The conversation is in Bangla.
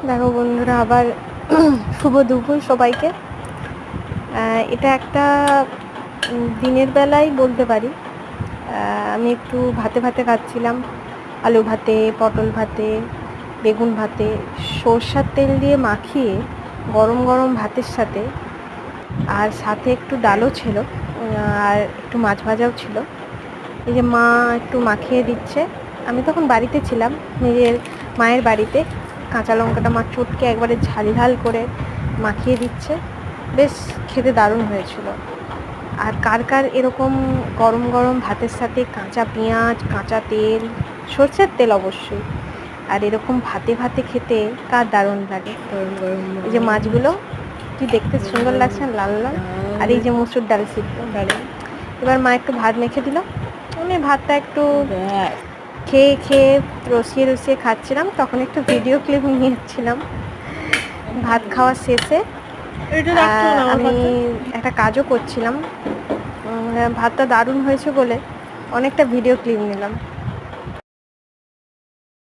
দেখো বন্ধুরা, আবার শুভ দুপুর সবাইকে। এটা একটা দিনের বেলায় বলতে পারি। আমি একটু ভাতে ভাতে খাচ্ছিলাম, আলু ভাতে, পটল ভাতে, বেগুন ভাতে, সরষার তেল দিয়ে মাখিয়ে গরম গরম ভাতের সাথে, আর সাথে একটু ডালও ছিল, আর একটু মাছ ভাজাও ছিল। এই যে মা একটু মাখিয়ে দিচ্ছে। আমি তখন বাড়িতে ছিলাম, নিজের মায়ের বাড়িতে। কাঁচা লঙ্কাটা মা চটকে একবারে ঝাল ঝাল করে মাখিয়ে দিচ্ছে। বেশ খেতে দারুণ হয়েছিল। আর কার কার এরকম গরম গরম ভাতের সাথে কাঁচা পেঁয়াজ, কাঁচা তেল, সরষের তেল অবশ্যই, আর এরকম ভাতে ভাতে খেতে কার দারুণ লাগে। এই যে মাছগুলো কি দেখতে সুন্দর লাগছে, লাল লাল। আর এই যে মুসুর ডাল সিদ্ধ। এবার মা একটু ভাত মেখে দিল। আমি ভাতটা একটু খেয়ে খেয়ে রসিয়ে রসিয়ে খাচ্ছিলাম। তখন একটু ভিডিও ক্লিপ নিয়েছিলাম। ভাত খাওয়ার শেষে আমি একটা কাজও করছিলাম। ভাতটা দারুণ হয়েছে বলে অনেকটা ভিডিও ক্লিপ নিলাম।